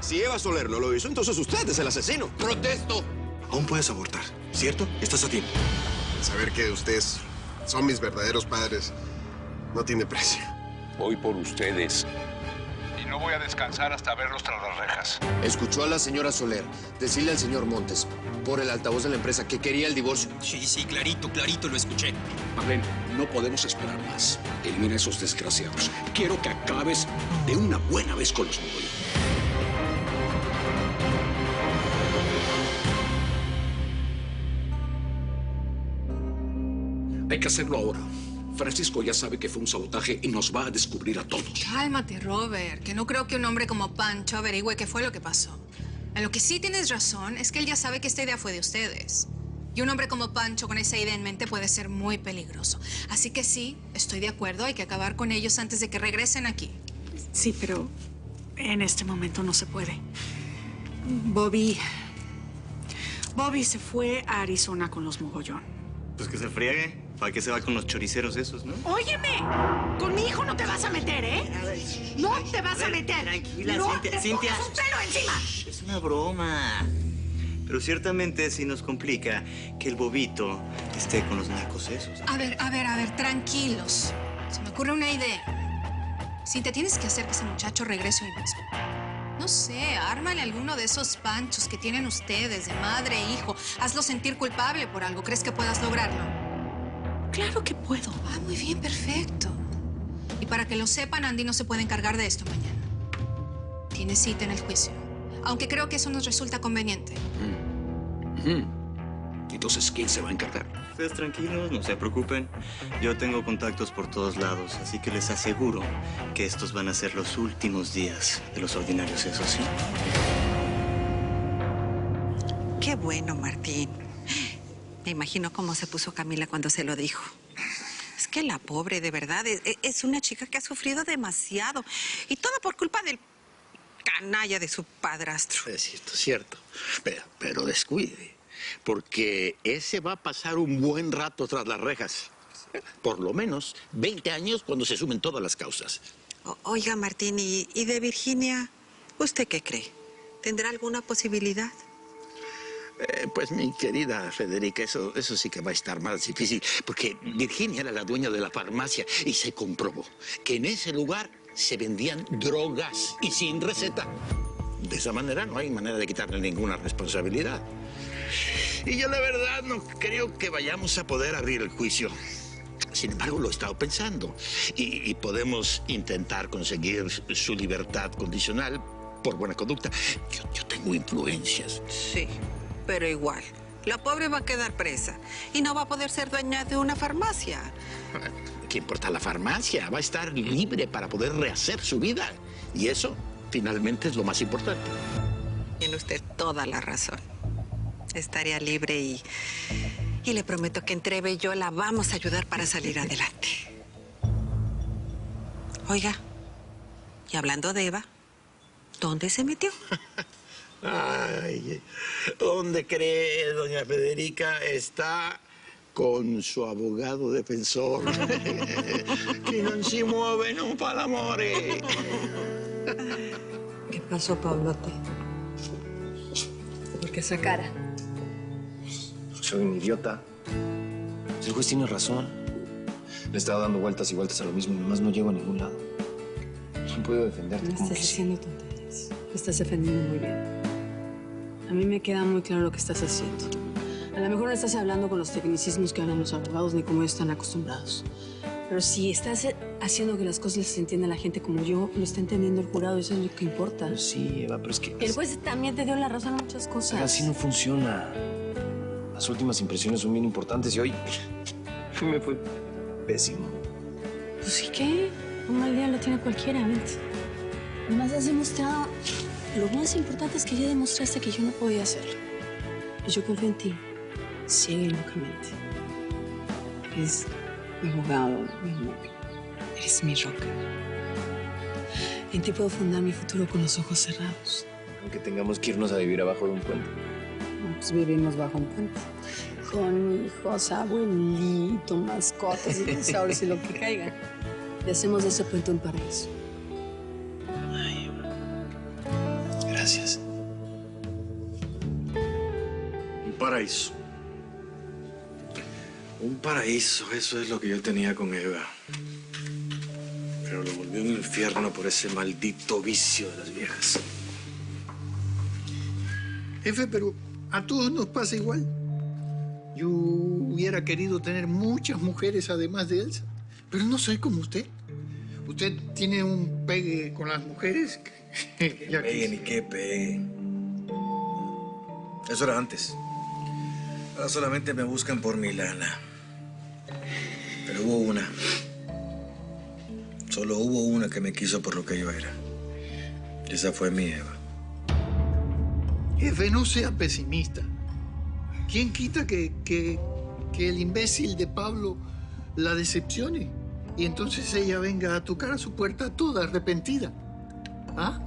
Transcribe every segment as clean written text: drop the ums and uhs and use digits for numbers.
Si Eva Soler no lo hizo, entonces usted es el asesino. ¡Protesto! Aún puedes abortar, ¿cierto? Estás a tiempo. Saber que ustedes son mis verdaderos padres no tiene precio. Voy por ustedes. Y no voy a descansar hasta verlos tras las rejas. Escuchó a la señora Soler decirle al señor Montes, por el altavoz de la empresa, que quería el divorcio. Sí, clarito lo escuché. Marlene, no podemos esperar más. Elimina a esos desgraciados. Quiero que acabes de una buena vez con los Mogollón. Hay que hacerlo ahora. Francisco ya sabe que fue un sabotaje y nos va a descubrir a todos. Cálmate, Robert, que no creo que un hombre como Pancho averigüe qué fue lo que pasó. En lo que sí tienes razón es que él ya sabe que esta idea fue de ustedes. Y un hombre como Pancho con esa idea en mente puede ser muy peligroso. Así que sí, estoy de acuerdo, hay que acabar con ellos antes de que regresen aquí. Sí, pero en este momento no se puede. Bobby se fue a Arizona con los Mogollón. Pues que se friegue. ¿Para qué se va con los choriceros esos, no? ¡Óyeme! Con mi hijo no te vas a meter, ¿eh? ¡No te vas a meter! Tranquila, ¡No Cintia. te Cintia. pongas un pelo encima! Es una broma. Pero ciertamente sí nos complica que el bobito esté con los nacos esos. A ver, tranquilos. Se me ocurre una idea. Si te tienes que hacer que ese muchacho regrese hoy mismo. No sé, ármale alguno de esos panchos que tienen ustedes, de madre e hijo. Hazlo sentir culpable por algo. ¿Crees que puedas lograrlo? Claro que puedo. Ah, muy bien, perfecto. Y para que lo sepan, Andy no se puede encargar de esto mañana. Tiene cita en el juicio. Aunque creo que eso nos resulta conveniente. Entonces, ¿quién se va a encargar? Ustedes tranquilos, no se preocupen. Yo tengo contactos por todos lados, así que les aseguro que estos van a ser los últimos días de los ordinarios, eso sí. Qué bueno, Martín. Me imagino cómo se puso Camila cuando se lo dijo. Es que la pobre, de verdad, es una chica que ha sufrido demasiado. Y todo por culpa del canalla de su padrastro. Es cierto. Pero descuide, porque ese va a pasar un buen rato tras las rejas. Por lo menos 20 años cuando se sumen todas las causas. Oiga, Martín, ¿y de Virginia? ¿Usted qué cree? ¿Tendrá alguna posibilidad? Pues mi querida Federica, eso sí que va a estar más difícil, porque Virginia era la dueña de la farmacia y se comprobó que en ese lugar se vendían drogas y sin receta. De esa manera no hay manera de quitarle ninguna responsabilidad. Y yo la verdad no creo que vayamos a poder abrir el juicio. Sin embargo, lo he estado pensando y podemos intentar conseguir su libertad condicional por buena conducta. Yo tengo influencias. Sí. Pero igual, la pobre va a quedar presa y no va a poder ser dueña de una farmacia. ¿Qué importa la farmacia? Va a estar libre para poder rehacer su vida. Y eso, finalmente, es lo más importante. Tiene usted toda la razón. Estaría libre y le prometo que entre Eva y yo la vamos a ayudar para salir adelante. Oiga, y hablando de Eva, ¿dónde se metió? Ay, ¿dónde cree, doña Federica? Está con su abogado defensor. Que non si muove, non fa l'amore. ¿Qué pasó, Pablote? ¿Por qué esa cara? Soy un idiota. El juez tiene razón. Le he estado dando vueltas y vueltas a lo mismo y nomás no llego a ningún lado. No puedo defenderte. No estás haciendo tonterías. Te estás defendiendo muy bien. A mí me queda muy claro lo que estás haciendo. A lo mejor no estás hablando con los tecnicismos que hablan los abogados ni como ellos están acostumbrados. Pero si estás haciendo que las cosas les entienda a la gente como yo, lo está entendiendo el jurado, eso es lo que importa. Pero sí, Eva, pero es que... El juez también te dio la razón en muchas cosas. Así no funciona. Las últimas impresiones son bien importantes y hoy me fue pésimo. Pues sí, ¿qué? Un mal día lo tiene cualquiera, vente. Nomás has demostrado... Lo más importante es que ya demostraste que yo no podía hacerlo. Y yo confío en ti, ciega y locamente. Eres mi abogado, mi amor. Eres mi roca. En ti puedo fundar mi futuro con los ojos cerrados. Aunque tengamos que irnos a vivir abajo de un puente. No, pues vivimos bajo un puente. Con hijos, abuelito, mascotas, dinosaurios y lo que caiga. Y hacemos de ese puente un paraíso. Ay, Gracias. Un paraíso. Un paraíso, eso es lo que yo tenía con Eva. Pero lo volvió un infierno por ese maldito vicio de las viejas. Jefe, pero a todos nos pasa igual. Yo hubiera querido tener muchas mujeres además de Elsa, pero no soy como usted. Usted tiene un pegue con las mujeres. Que pegue ni qué pegue. Eso era antes. Ahora solamente me buscan por mi lana. Pero hubo una. Solo hubo una que me quiso por lo que yo era. Y esa fue mi Eva. Jefe, no sea pesimista. ¿Quién quita que el imbécil de Pablo la decepcione? Y entonces ella venga a tocar a su puerta toda arrepentida. ¿Ah?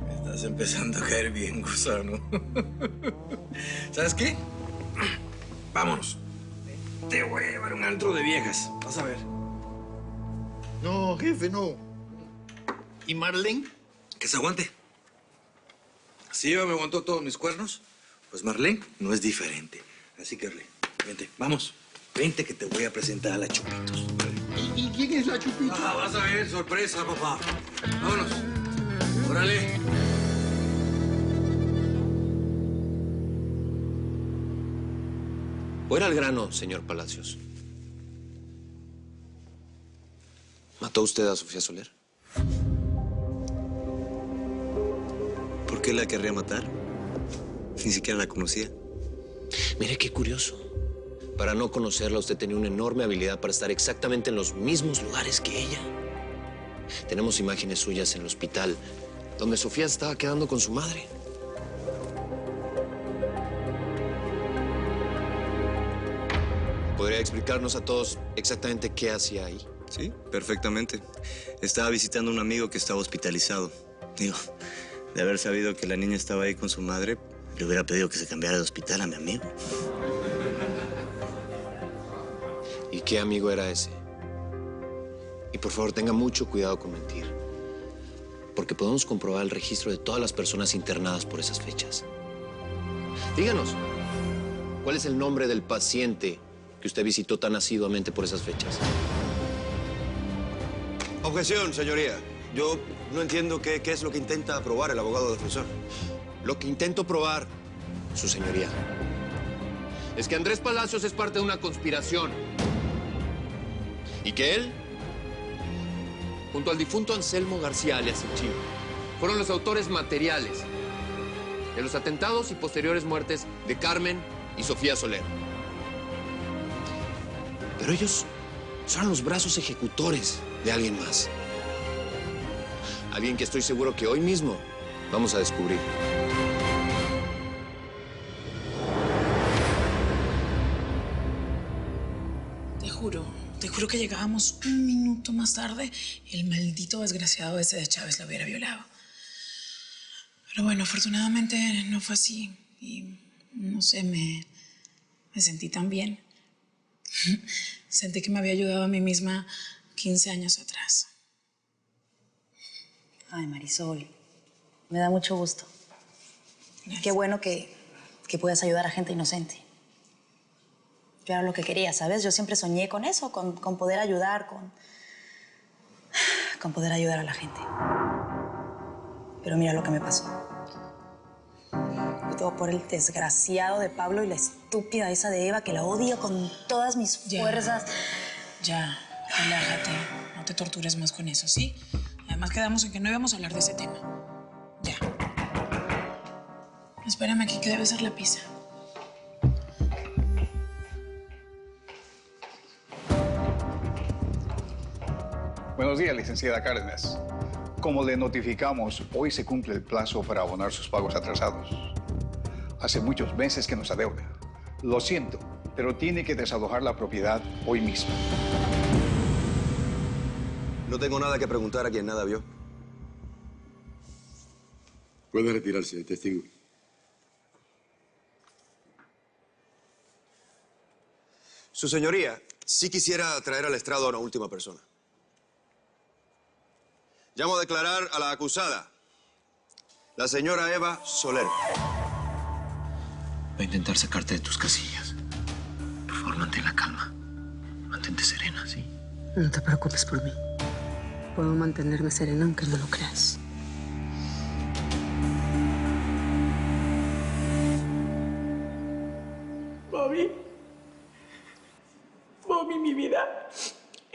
Me estás empezando a caer bien, gusano. ¿Sabes qué? Vámonos. Te voy a llevar a un antro de viejas. Vas a ver. No, jefe, no. ¿Y Marlene? Que se aguante. Si Eva me aguantó todos mis cuernos, pues Marlene no es diferente. Así que, vente, vamos. Vente que te voy a presentar a la Chupitos. ¿Y quién es la Chupito? Ah, vas a ver, sorpresa, papá. Vámonos. Órale. Voy al grano, señor Palacios. ¿Mató usted a Sofía Soler? ¿Por qué la querría matar? Ni siquiera la conocía. Mire qué curioso. Para no conocerla, usted tenía una enorme habilidad para estar exactamente en los mismos lugares que ella. Tenemos imágenes suyas en el hospital, donde Sofía estaba quedando con su madre. ¿Podría explicarnos a todos exactamente qué hacía ahí? Sí, perfectamente. Estaba visitando a un amigo que estaba hospitalizado. Digo, de haber sabido que la niña estaba ahí con su madre, le hubiera pedido que se cambiara de hospital a mi amigo. ¿Y qué amigo era ese? Y por favor, tenga mucho cuidado con mentir. Porque podemos comprobar el registro de todas las personas internadas por esas fechas. Díganos, ¿cuál es el nombre del paciente que usted visitó tan asiduamente por esas fechas? Objeción, señoría. Yo no entiendo qué es lo que intenta probar el abogado defensor. Lo que intento probar, su señoría, es que Andrés Palacios es parte de una conspiración. Y que él, junto al difunto Anselmo García, alias El Chivo, fueron los autores materiales de los atentados y posteriores muertes de Carmen y Sofía Soler. Pero ellos son los brazos ejecutores de alguien más. Alguien que estoy seguro que hoy mismo vamos a descubrir. Te juro que llegábamos un minuto más tarde y el maldito desgraciado ese de Chávez la hubiera violado. Pero bueno, afortunadamente no fue así y no sé, me sentí tan bien. Sentí que me había ayudado a mí misma 15 años atrás. Ay, Marisol, me da mucho gusto. Gracias. Qué bueno que puedas ayudar a gente inocente. Yo era lo que quería, ¿sabes? Yo siempre soñé con eso, con poder ayudar, con poder ayudar a la gente. Pero mira lo que me pasó. Y todo por el desgraciado de Pablo y la estúpida esa de Eva, que la odio con todas mis fuerzas. Ya, relájate. No te tortures más con eso, ¿sí? Además quedamos en que no íbamos a hablar de ese tema. Ya. Espérame aquí, que debe ser la pizza. Buenos días, licenciada Cárdenas. Como le notificamos, hoy se cumple el plazo para abonar sus pagos atrasados. Hace muchos meses que nos adeuda. Lo siento, pero tiene que desalojar la propiedad hoy mismo. No tengo nada que preguntar a quien nada vio. Puede retirarse, testigo. Su señoría, sí quisiera traer al estrado a una última persona. Llamo a declarar a la acusada, la señora Eva Soler. Voy a intentar sacarte de tus casillas. Por favor, mantén la calma. Mantente serena, ¿sí? No te preocupes por mí. Puedo mantenerme serena aunque no lo creas. Bobby. Bobby, mi vida.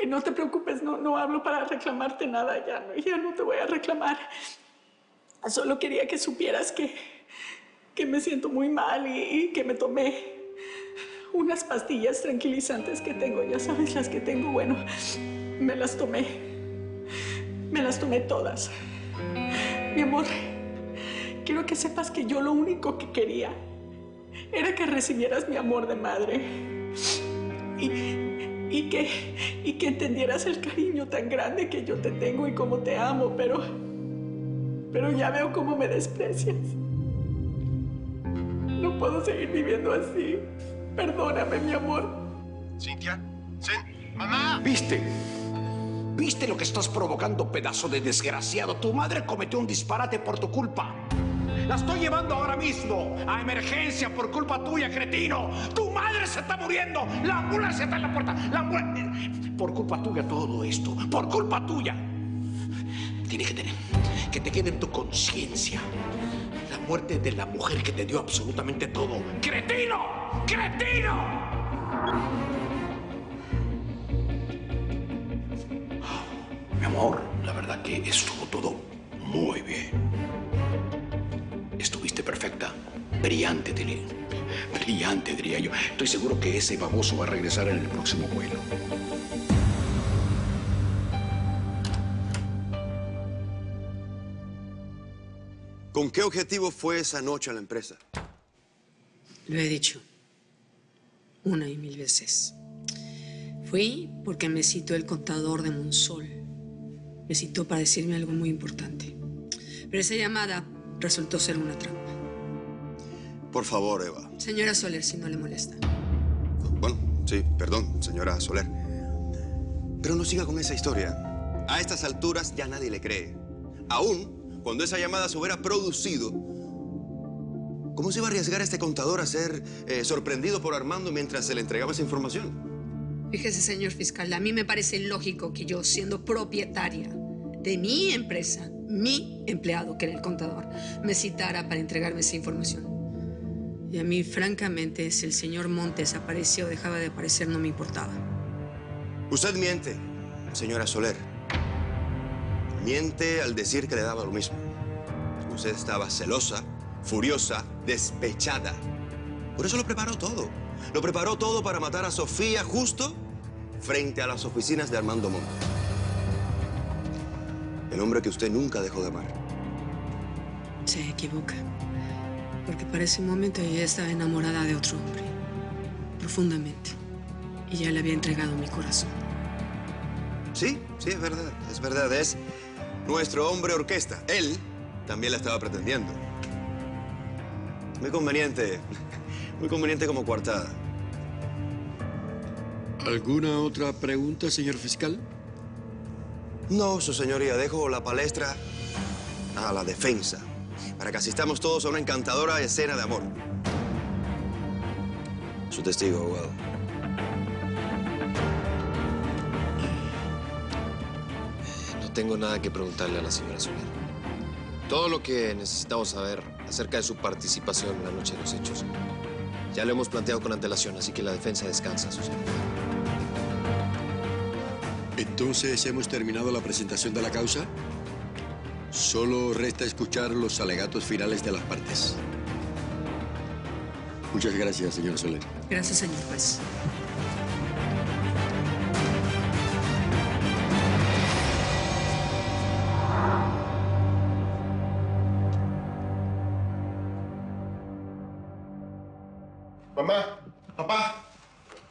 No te preocupes, no hablo para reclamarte nada. Ya no te voy a reclamar. Solo quería que supieras que me siento muy mal y que me tomé unas pastillas tranquilizantes que tengo. Ya sabes, las que tengo, bueno, me las tomé. Me las tomé todas. Mi amor, quiero que sepas que yo lo único que quería era que recibieras mi amor de madre. Y que entendieras el cariño tan grande que yo te tengo y cómo te amo, pero ya veo cómo me desprecias. No puedo seguir viviendo así. Perdóname, mi amor. Cintia, mamá. ¿Viste? ¿Viste lo que estás provocando, pedazo de desgraciado? Tu madre cometió un disparate por tu culpa. La estoy llevando ahora mismo a emergencia por culpa tuya, cretino. Tu madre se está muriendo. La ambulancia está en la puerta. Por culpa tuya todo esto. Por culpa tuya. Tiene que te quede en tu conciencia la muerte de la mujer que te dio absolutamente todo. ¡Cretino! ¡Cretino! Mi amor, la verdad que estuvo todo muy bien. Estuviste perfecta. Brillante, brillante, diría yo. Estoy seguro que ese baboso va a regresar en el próximo vuelo. ¿Con qué objetivo fue esa noche a la empresa? Lo he dicho 1 y 1000 veces. Fui porque me citó el contador de Monsol. Me citó para decirme algo muy importante. Pero esa llamada resultó ser una trampa. Por favor, Eva. Señora Soler, si no le molesta. Bueno, sí, perdón, señora Soler. Pero no siga con esa historia. A estas alturas ya nadie le cree. Aún cuando esa llamada se hubiera producido, ¿cómo se iba a arriesgar este contador a ser sorprendido por Armando mientras se le entregaba esa información? Fíjese, señor fiscal, a mí me parece lógico que yo, siendo propietaria de mi empresa, mi empleado, que era el contador, me citara para entregarme esa información. Y a mí, francamente, si el señor Montes apareció o dejaba de aparecer, no me importaba. Usted miente, señora Soler. Miente al decir que le daba lo mismo. Usted estaba celosa, furiosa, despechada. Por eso lo preparó todo. Lo preparó todo para matar a Sofía justo frente a las oficinas de Armando Montes. El hombre que usted nunca dejó de amar. Se equivoca. Porque para ese momento ella estaba enamorada de otro hombre. Profundamente. Y ya le había entregado mi corazón. Sí, es verdad. Es verdad. Es nuestro hombre orquesta. Él también la estaba pretendiendo. Muy conveniente como coartada. ¿Alguna otra pregunta, señor fiscal? No, su señoría. Dejo la palestra a la defensa para que asistamos todos a una encantadora escena de amor. Su testigo, abogado. No tengo nada que preguntarle a la señora Soler. Todo lo que necesitamos saber acerca de su participación en la noche de los hechos ya lo hemos planteado con antelación, así que la defensa descansa, su señoría. Entonces, ¿hemos terminado la presentación de la causa? Solo resta escuchar los alegatos finales de las partes. Muchas gracias, señor Soler. Gracias, señor juez. Mamá, papá,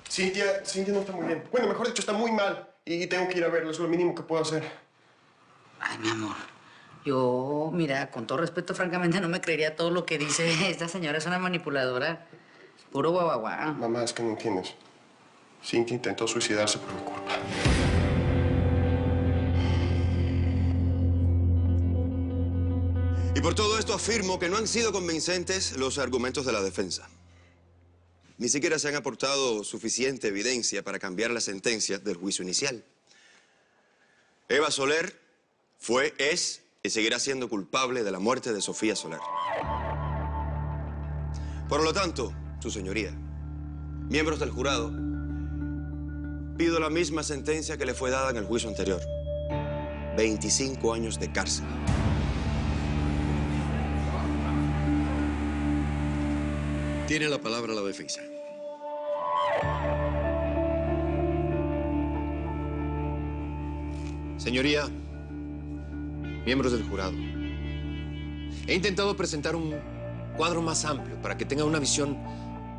Cintia no está muy bien. Bueno, mejor dicho, está muy mal. Y tengo que ir a verlo, es lo mínimo que puedo hacer. Ay, mi amor. Yo, mira, con todo respeto, francamente, no me creería todo lo que dice esta señora. Es una manipuladora. Puro guaguaguá. Mamá, es que no entiendes. Cintia intentó suicidarse por mi culpa. Y por todo esto afirmo que no han sido convincentes los argumentos de la defensa. Ni siquiera se han aportado suficiente evidencia para cambiar la sentencia del juicio inicial. Eva Soler fue, es y seguirá siendo culpable de la muerte de Sofía Soler. Por lo tanto, su señoría, miembros del jurado, pido la misma sentencia que le fue dada en el juicio anterior. 25 años de cárcel. Tiene la palabra la defensa. Señoría, miembros del jurado, he intentado presentar un cuadro más amplio para que tengan una visión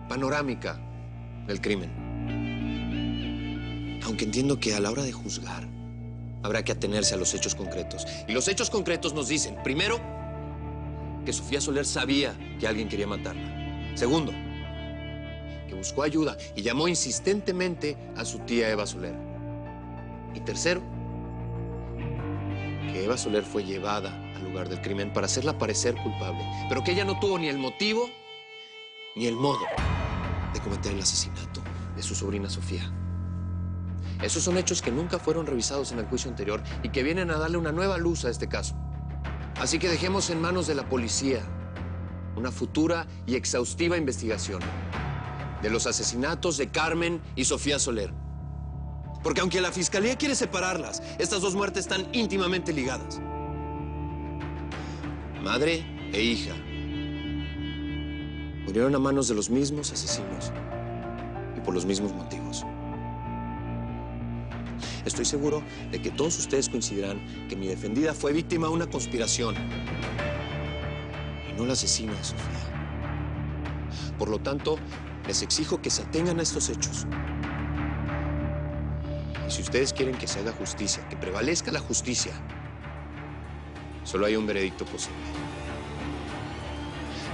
panorámica del crimen. Aunque entiendo que a la hora de juzgar habrá que atenerse a los hechos concretos. Y los hechos concretos nos dicen, primero, que Sofía Soler sabía que alguien quería matarla. Segundo, que buscó ayuda y llamó insistentemente a su tía Eva Soler. Y tercero, que Eva Soler fue llevada al lugar del crimen para hacerla parecer culpable, pero que ella no tuvo ni el motivo ni el modo de cometer el asesinato de su sobrina Sofía. Esos son hechos que nunca fueron revisados en el juicio anterior y que vienen a darle una nueva luz a este caso. Así que dejemos en manos de la policía una futura y exhaustiva investigación de los asesinatos de Carmen y Sofía Soler. Porque aunque la fiscalía quiere separarlas, estas dos muertes están íntimamente ligadas. Madre e hija murieron a manos de los mismos asesinos y por los mismos motivos. Estoy seguro de que todos ustedes coincidirán que mi defendida fue víctima de una conspiración y no la asesina de Sofía. Por lo tanto, les exijo que se atengan a estos hechos. Y si ustedes quieren que se haga justicia, que prevalezca la justicia, solo hay un veredicto posible.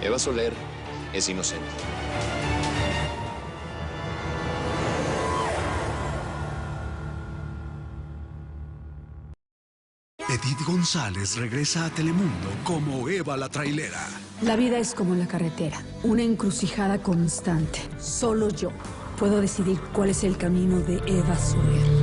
Eva Soler es inocente. Edith González regresa a Telemundo como Eva la trailera. La vida es como la carretera, una encrucijada constante. Solo yo puedo decidir cuál es el camino de Eva Soler.